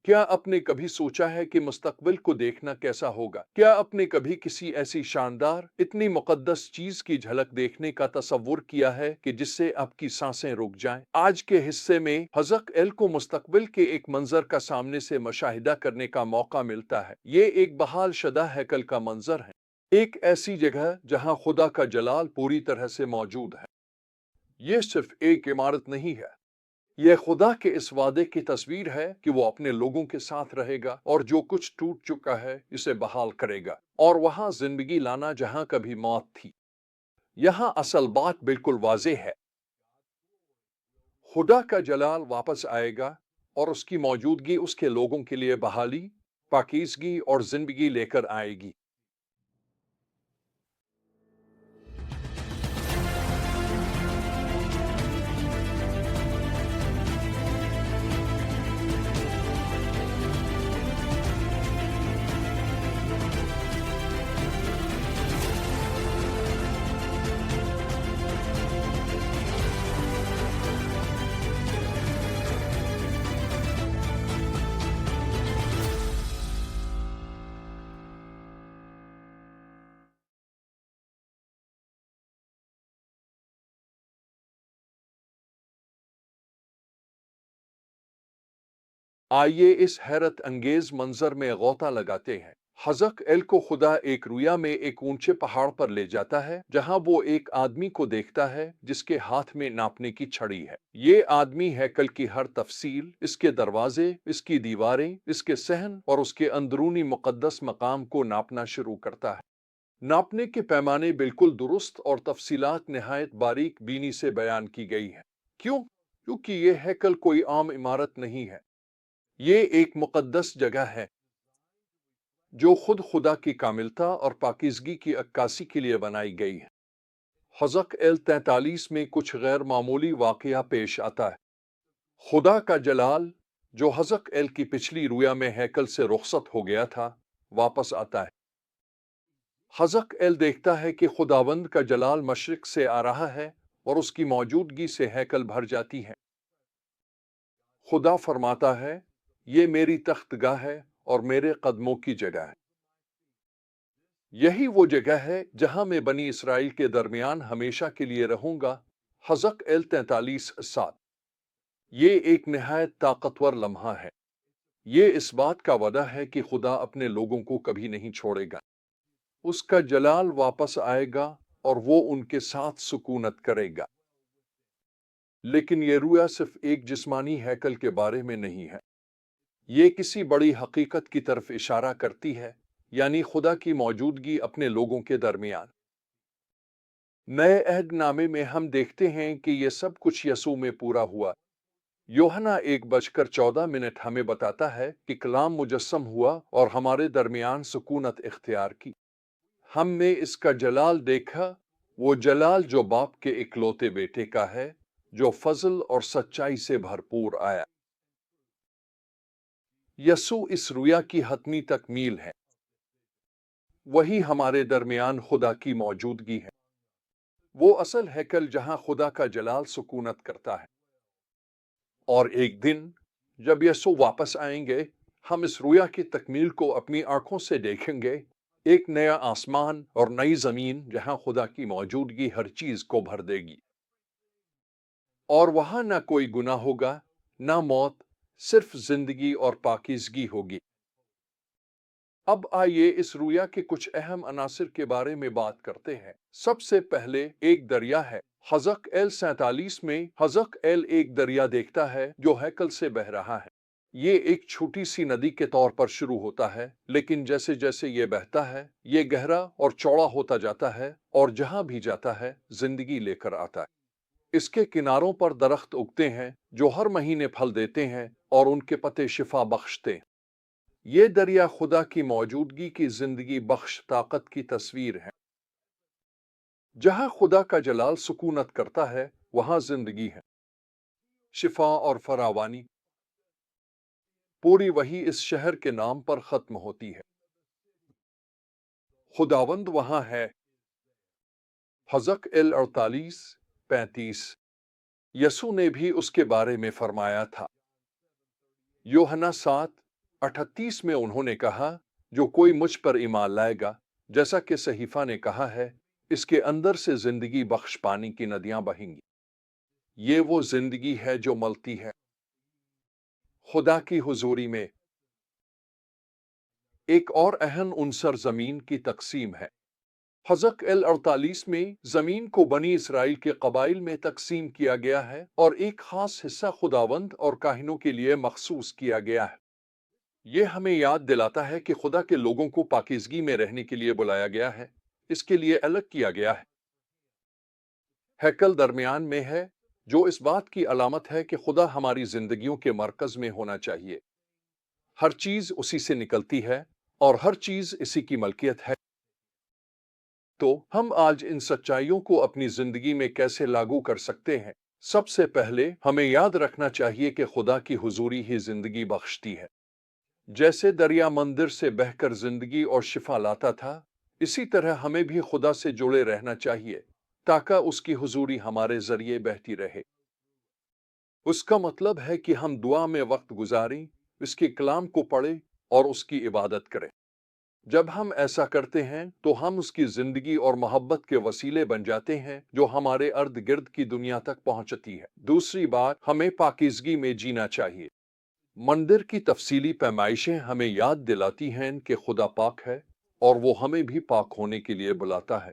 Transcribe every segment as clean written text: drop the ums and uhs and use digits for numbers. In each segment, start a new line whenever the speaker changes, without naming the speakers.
کیا आपने कभी सोचा है कि मुस्तकबिल को देखना कैसा होगा? क्या आपने कभी किसी ऐसी शानदार, इतनी मुक़द्दस चीज़ की झलक देखने का तसव्वुर किया है कि जिससे आपकी सांसें रुक जाएं? आज के हिस्से में हज़क एल को मुस्तकबिल के एक मंजर का सामने से मुशाहिदा करने का मौका मिलता है। ये एक बहाल शुदा हैकल का मंजर है, एक ऐसी जगह जहाँ खुदा का जलाल पूरी तरह से मौजूद है। ये सिर्फ एक इमारत नहीं है, यह खुदा के इस वादे की तस्वीर है कि वो अपने लोगों के साथ रहेगा और जो कुछ टूट चुका है इसे बहाल करेगा और वहां जिंदगी लाना जहां कभी मौत थी। यहां असल बात बिल्कुल वाज़ेह है, खुदा का जलाल वापस आएगा और उसकी मौजूदगी उसके लोगों के लिए बहाली, पाकीज़गी और जिंदगी लेकर आएगी। आइए इस हैरत अंगेज मंजर में गौता लगाते हैं। हज़क एल को खुदा एक रुया में एक ऊंचे पहाड़ पर ले जाता है जहां वो एक आदमी को देखता है जिसके हाथ में नापने की छड़ी है। ये आदमी हैकल की हर तफसील, इसके दरवाजे, इसकी दीवारें, इसके सहन और उसके अंदरूनी मुकद्दस मकाम को नापना शुरू करता है। नापने के पैमाने बिल्कुल दुरुस्त और तफसीलात निहायत बारीक बीनी से बयान की गई है। क्यों? क्योंकि ये हैकल कोई आम इमारत नहीं है, ये एक मुकद्दस जगह है जो खुद खुदा की कामिलता और पाकीज़गी की अक्कासी के लिए बनाई गई है। हज़क एल 43 में कुछ गैर मामूली वाक़या पेश आता है। खुदा का जलाल, जो हज़क एल की पिछली रुया में हैकल से रुखसत हो गया था, वापस आता है। हज़क एल देखता है कि खुदावंद का जलाल मशरिक से आ रहा है और उसकी मौजूदगी से हैकल भर जाती है। खुदा फरमाता है, ये मेरी तख्तगाह है और मेरे कदमों की जगह है। यही वो जगह है जहां मैं बनी इसराइल के दरमियान हमेशा के लिए रहूंगा। हज़क एल 43:7। ये एक निहायत ताकतवर लम्हा है। ये इस बात का वदा है कि खुदा अपने लोगों को कभी नहीं छोड़ेगा। उसका जलाल वापस आएगा और वो उनके साथ सुकूनत करेगा। लेकिन ये रुया सिर्फ एक जिस्मानी हैकल के बारे में नहीं है, ये किसी बड़ी हकीकत की तरफ इशारा करती है, यानी खुदा की मौजूदगी अपने लोगों के दरमियान। नए अहदनामे में हम देखते हैं कि यह सब कुछ यसू में पूरा हुआ। यूहन्ना 1:14 हमें बताता है कि कलाम मुजस्सम हुआ और हमारे दरमियान सुकूनत इख्तियार की। हमने इसका जलाल देखा, वो जलाल जो बाप के इकलौते बेटे का है, जो फजल और सच्चाई से भरपूर आया। यसू इस रुया की हतमी तकमील है। वही हमारे दरमियान खुदा की मौजूदगी है, वो असल हैकल जहां खुदा का जलाल सुकूनत करता है। और एक दिन जब यसू वापस आएंगे, हम इस रुया की तकमील को अपनी आंखों से देखेंगे, एक नया आसमान और नई जमीन जहां खुदा की मौजूदगी हर चीज को भर देगी। और वहां ना कोई गुनाह होगा, ना मौत, सिर्फ जिंदगी और पाकीज़गी होगी। अब आइए इस रुया के कुछ अहम अनासिर के बारे में बात करते हैं। सबसे पहले एक दरिया है। हज़क एल 47 में हज़क एल एक दरिया देखता है जो हैकल से बह रहा है। ये एक छोटी सी नदी के तौर पर शुरू होता है, लेकिन जैसे जैसे ये बहता है, ये गहरा और चौड़ा होता जाता है और जहां भी जाता है जिंदगी लेकर आता है। इसके किनारों पर दरख्त उगते हैं जो हर महीने फल देते हैं और उनके पत्ते शिफा बख्शते हैं। ये दरिया खुदा की मौजूदगी की जिंदगी बख्श ताकत की तस्वीर है। जहां खुदा का जलाल सुकूनत करता है, वहां जिंदगी है, शिफा और फरावानी। पूरी वही इस शहर के नाम पर खत्म होती है। खुदावंद वहां है। हज़क एल 48:35। यसू ने भी उसके बारे में फरमाया था। यूहन्ना 7 38 में उन्होंने कहा, जो कोई मुझ पर ईमान लाएगा, जैसा कि सहीफा ने कहा है, इसके अंदर से जिंदगी बख्श पानी की नदियां बहेंगी। ये वो जिंदगी है जो मलती है खुदा की हुजूरी में। एक और अहम उनसर जमीन की तकसीम है। हज़क एल 48 में जमीन को बनी इसराइल के कबाइल में तकसीम किया गया है और एक खास हिस्सा खुदावंद और काहिनों के लिए मखसूस किया गया है। ये हमें याद दिलाता है कि खुदा के लोगों को पाकीज़गी में रहने के लिए बुलाया गया है, इसके लिए अलग किया गया है। हैकल दरमियान में है, जो इस बात की अलामत है कि खुदा हमारी जिंदगियों के मरकज में होना चाहिए। हर चीज उसी से निकलती है और हर चीज इसी की मलकियत है। तो हम आज इन सच्चाइयों को अपनी जिंदगी में कैसे लागू कर सकते हैं? सबसे पहले हमें याद रखना चाहिए कि खुदा की हुजूरी ही जिंदगी बख्शती है। जैसे दरिया मंदिर से बहकर जिंदगी और शिफा लाता था, इसी तरह हमें भी खुदा से जुड़े रहना चाहिए ताकि उसकी हुजूरी हमारे जरिए बहती रहे। उसका मतलब है कि हम दुआ में वक्त गुजारें, इसके कलाम को पढ़ें और उसकी इबादत करें। जब हम ऐसा करते हैं तो हम उसकी जिंदगी और मोहब्बत के वसीले बन जाते हैं जो हमारे अर्द गिर्द की दुनिया तक पहुंचती है। दूसरी बात, हमें पाकीज़गी में जीना चाहिए। मंदिर की तफसीली पैमाइशें हमें याद दिलाती हैं कि खुदा पाक है और वो हमें भी पाक होने के लिए बुलाता है।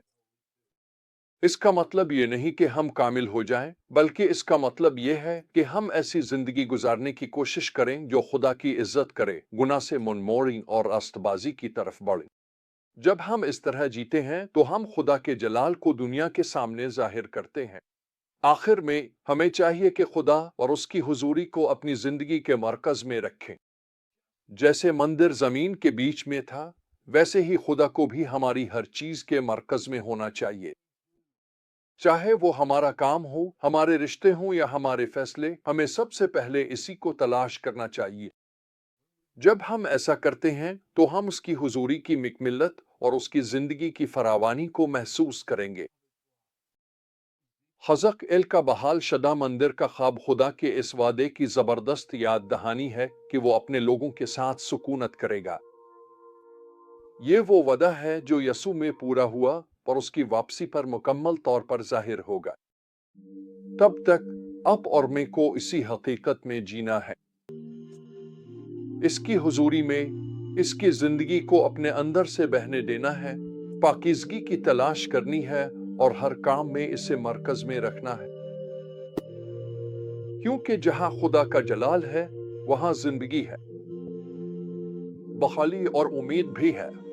इसका मतलब ये नहीं कि हम कामिल हो जाएं, बल्कि इसका मतलब ये है कि हम ऐसी जिंदगी गुजारने की कोशिश करें जो खुदा की इज्जत करे, गुनाह से मुनमोड़ी और रास्तबाजी की तरफ बढ़े। जब हम इस तरह जीते हैं तो हम खुदा के जलाल को दुनिया के सामने जाहिर करते हैं। आखिर में हमें चाहिए कि खुदा और उसकी हुजूरी को अपनी जिंदगी के मरकज में रखें। जैसे मंदिर जमीन के बीच में था, वैसे ही खुदा को भी हमारी हर चीज के मरकज में होना चाहिए। चाहे वो हमारा काम हो, हमारे रिश्ते हों या हमारे फैसले, हमें सबसे पहले इसी को तलाश करना चाहिए। जब हम ऐसा करते हैं तो हम उसकी हुजूरी की मिकमिल्लत और उसकी जिंदगी की फरावानी को महसूस करेंगे। हज़क एल का बहाल शदा मंदिर का ख्वाब खुदा के इस वादे की जबरदस्त याद दहानी है कि वो अपने लोगों के साथ सुकूनत करेगा। ये वो वादा है जो यसू में पूरा हुआ और उसकी वापसी पर मुकम्मल तौर पर जाहिर होगा। तब तक आप और मैं को इसी हकीकत में जीना है, इसकी हुजूरी में, इसकी जिंदगी को अपने अंदर से बहने देना है, पाकीज़गी की तलाश करनी है और हर काम में इसे मरकज में रखना है। क्योंकि जहां खुदा का जलाल है, वहां जिंदगी है, बहाली और उम्मीद भी है।